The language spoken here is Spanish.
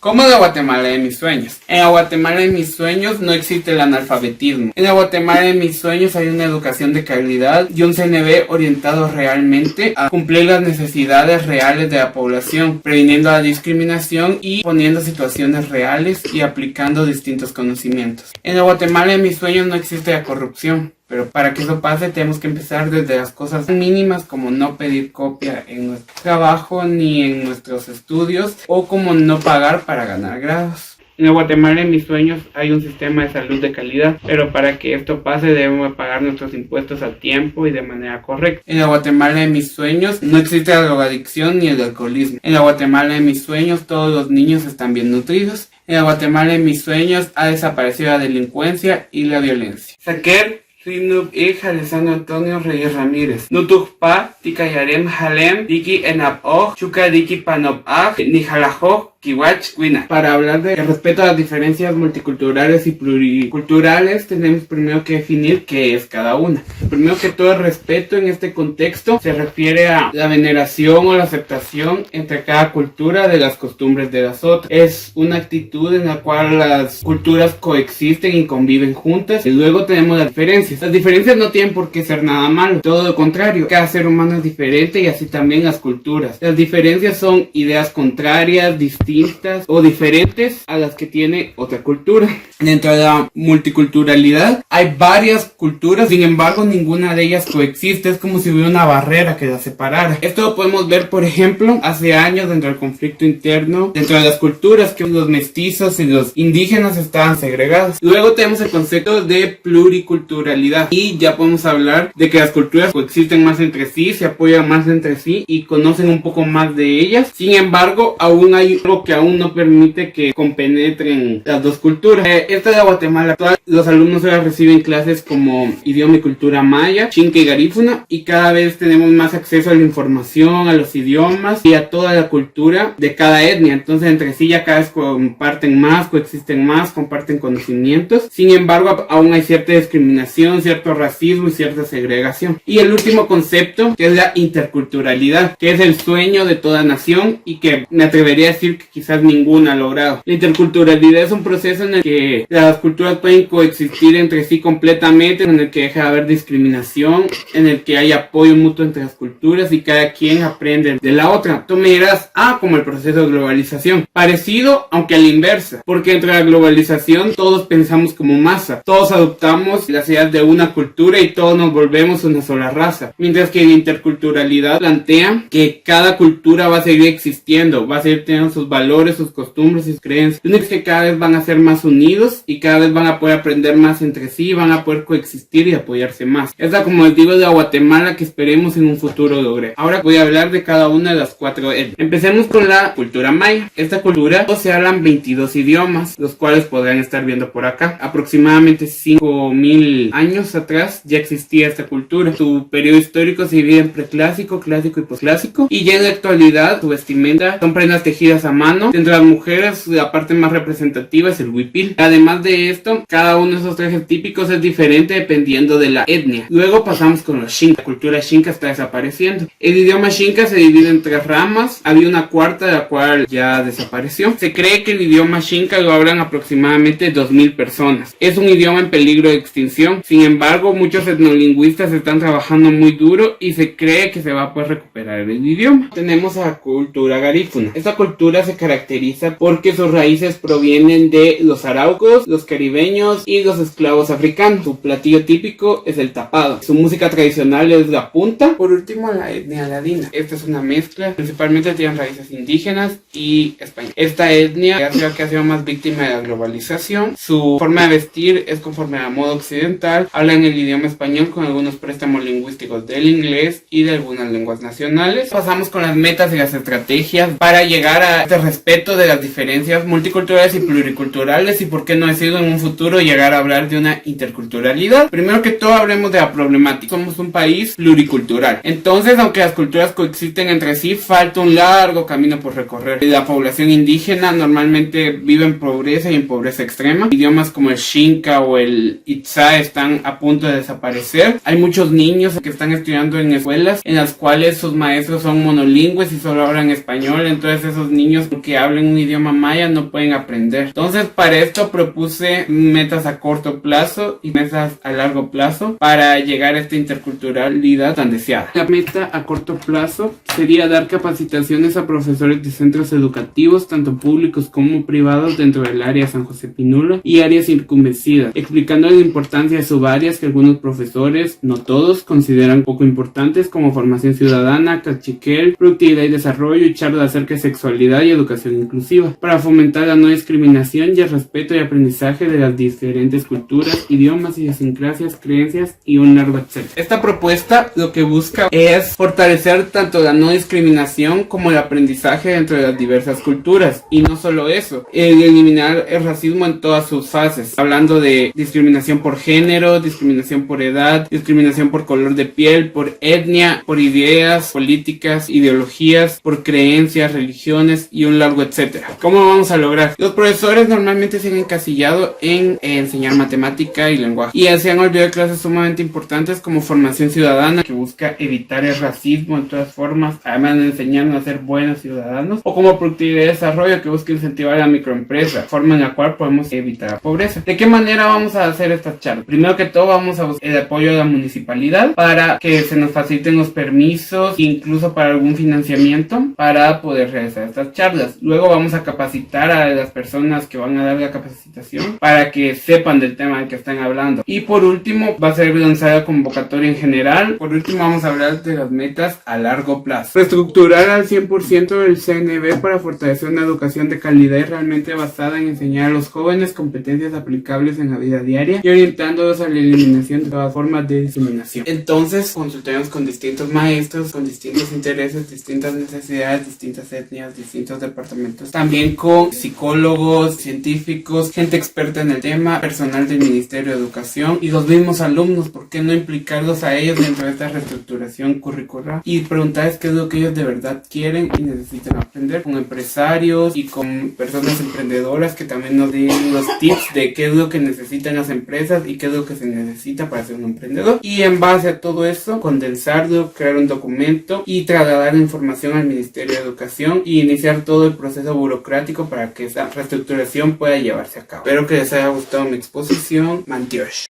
¿Cómo es la Guatemala de mis sueños? En la Guatemala de mis sueños no existe el analfabetismo. En la Guatemala de mis sueños hay una educación de calidad y un CNB orientado realmente a cumplir las necesidades reales de la población, previniendo la discriminación y poniendo situaciones reales y aplicando distintos conocimientos. En la Guatemala de mis sueños no existe la corrupción. Pero para que eso pase tenemos que empezar desde las cosas mínimas como no pedir copia en nuestro trabajo ni en nuestros estudios o como no pagar para ganar grados. En la Guatemala de mis sueños hay un sistema de salud de calidad, pero para que esto pase debemos pagar nuestros impuestos a tiempo y de manera correcta. En la Guatemala de mis sueños no existe la drogadicción ni el alcoholismo. En la Guatemala de mis sueños todos los niños están bien nutridos. En la Guatemala de mis sueños ha desaparecido la delincuencia y la violencia. Saquer Rinub Alessandro Antonio Reyes Ramírez. Nutugpa, Tikayarem Halem, Diki Enaboj, Chuka Diki Panobaj, Nijalajoj, Kiwach, Wina. Para hablar de respeto a las diferencias multiculturales y pluriculturales, tenemos primero que definir qué es cada una. Primero que todo, el respeto en este contexto se refiere a la veneración o la aceptación entre cada cultura de las costumbres de las otras. Es una actitud en la cual las culturas coexisten y conviven juntas. Y luego tenemos las diferencias. Las diferencias no tienen por qué ser nada malo, todo lo contrario. Cada ser humano es diferente y así también las culturas. Las diferencias son ideas contrarias, distintas o diferentes a las que tiene otra cultura. Dentro de la multiculturalidad hay varias culturas, sin embargo ninguna de ellas coexiste, es como si hubiera una barrera que las separara. Esto lo podemos ver, por ejemplo, hace años dentro del conflicto interno, dentro de las culturas, que los mestizos y los indígenas estaban segregados. Luego tenemos el concepto de pluriculturalidad y ya podemos hablar de que las culturas coexisten más entre sí, se apoyan más entre sí y conocen un poco más de ellas. Sin embargo, aún hay algo que aún no permite que compenetren las dos culturas. Esta es la Guatemala actual. Los alumnos ahora reciben clases como idioma y cultura maya, Xinca y Garífuna, y cada vez tenemos más acceso a la información, a los idiomas y a toda la cultura de cada etnia. Entonces entre sí ya cada vez comparten más, coexisten más, comparten conocimientos. Sin embargo, aún hay cierta discriminación, cierto racismo y cierta segregación. Y el último concepto, que es la interculturalidad, que es el sueño de toda nación y que me atrevería a decir que quizás ninguna ha logrado. La interculturalidad es un proceso en el que las culturas pueden coexistir entre sí completamente, en el que deja de haber discriminación, en el que hay apoyo mutuo entre las culturas y cada quien aprende de la otra. Tú me dirás, como el proceso de globalización. Parecido, aunque a la inversa, porque entre la globalización todos pensamos como masa, todos adoptamos las ideas de una cultura y todos nos volvemos una sola raza. Mientras que la interculturalidad plantea que cada cultura va a seguir existiendo, va a seguir teniendo sus valores, sus costumbres, sus creencias. Lo único es que cada vez van a ser más unidos y cada vez van a poder aprender más entre sí, van a poder coexistir y apoyarse más. Esta, como les digo, es la Guatemala que esperemos en un futuro logre. Ahora voy a hablar de cada una de las 4 etnias. Empecemos con la cultura maya. Esta cultura se hablan 22 idiomas, los cuales podrán estar viendo por acá. Aproximadamente 5000 años atrás ya existía esta cultura. Su periodo histórico se divide en preclásico, clásico y posclásico. Y ya en la actualidad su vestimenta son prendas tejidas a mano. Entre las mujeres la parte más representativa es el huipil. Además de esto, cada uno de esos trajes típicos es diferente dependiendo de la etnia. Luego pasamos con los xinca. La cultura xinca está desapareciendo. El idioma xinca se divide en 3 ramas. Había una cuarta de la cual ya desapareció. Se cree que el idioma xinca lo hablan aproximadamente 2000 personas. Es un idioma en peligro de extinción. Sin embargo, muchos etnolingüistas están trabajando muy duro y se cree que se va a poder recuperar el idioma. Tenemos a la cultura garífuna. Esta cultura se caracteriza porque sus raíces provienen de los araucos, los caribeños y los esclavos africanos. Su platillo típico es el tapado. Su música tradicional es la punta. Por último, la etnia ladina. Esta es una mezcla. Principalmente tienen raíces indígenas y españolas. Esta etnia creo que ha sido más víctima de la globalización. Su forma de vestir es conforme a la moda occidental. Hablan el idioma español con algunos préstamos lingüísticos del inglés y de algunas lenguas nacionales. Pasamos con las metas y las estrategias para llegar a este respeto de las diferencias multiculturales y pluriculturales y por qué no decirlo en un futuro llegar a hablar de una interculturalidad. Primero que todo hablemos de la problemática. Somos un país pluricultural. Entonces, aunque las culturas coexisten entre sí, falta un largo camino por recorrer. La población indígena normalmente vive en pobreza y en pobreza extrema. Idiomas como el xinca o el itzá están están a punto de desaparecer. Hay muchos niños que están estudiando en escuelas en las cuales sus maestros son monolingües y solo hablan español, entonces esos niños que hablen un idioma maya no pueden aprender. Entonces para esto propuse metas a corto plazo y metas a largo plazo para llegar a esta interculturalidad tan deseada. La meta a corto plazo sería dar capacitaciones a profesores de centros educativos, tanto públicos como privados, dentro del área San José Pinula y áreas circunvencinas, explicando la importancia de subáreas que algunos profesores, no todos, consideran poco importantes, como formación ciudadana, cachiquel, productividad y desarrollo, y charlas acerca de sexualidad y educación inclusiva, para fomentar la no discriminación y el respeto y aprendizaje de las diferentes culturas, idiomas, idiosincrasias, creencias y un largo etcétera. Esta propuesta lo que busca es fortalecer tanto la no discriminación como el aprendizaje dentro de las diversas culturas, y no solo eso, eliminar el racismo en todas sus fases, hablando de discriminación por género, discriminación por edad, discriminación por color de piel, por etnia, por ideas, políticas, ideologías, por creencias, religiones y un largo etcétera. ¿Cómo vamos a lograr? Los profesores normalmente se han encasillado en enseñar matemática y lenguaje, y se han olvidado de clases sumamente importantes como formación ciudadana, que busca evitar el racismo en todas formas, además de enseñarnos a ser buenos ciudadanos, o como productividad y desarrollo, que busca incentivar a la microempresa, forma en la cual podemos evitar la pobreza. ¿De qué manera vamos a hacer estas charlas? Primero que todo vamos a buscar el apoyo de la municipalidad para que se nos faciliten los permisos, incluso para algún financiamiento para poder realizar estas charlas. Luego vamos a capacitar a las personas que van a dar la capacitación para que sepan del tema del que están hablando. Y por último va a ser lanzada convocatoria en general. Por último vamos a hablar de las metas a largo plazo. Reestructurar al 100% el CNB para fortalecer una educación de calidad y realmente basada en enseñar a los jóvenes competencias aplicables en la vida diaria y orientándolos a la eliminación de todas formas de discriminación. Entonces consultaremos con distintos maestros, con distintos intereses, distintas necesidades, distintas etnias, distintos departamentos, también con psicólogos, científicos, gente experta en el tema, personal del Ministerio de Educación y los mismos alumnos. ¿Por qué no implicarlos a ellos dentro de esta reestructuración curricular y preguntarles qué es lo que ellos de verdad quieren y necesitan aprender? Con empresarios y con personas emprendedoras que también nos den los tips de qué es lo que necesitan las empresas y qué es lo que se necesita para ser un emprendedor, y en base a todo eso condensarlo, crear un documento y trasladar la información al Ministerio de Educación y iniciar todo el proceso burocrático para que esa reestructuración pueda llevarse a cabo. Espero que les haya gustado mi exposición. Mantiosh.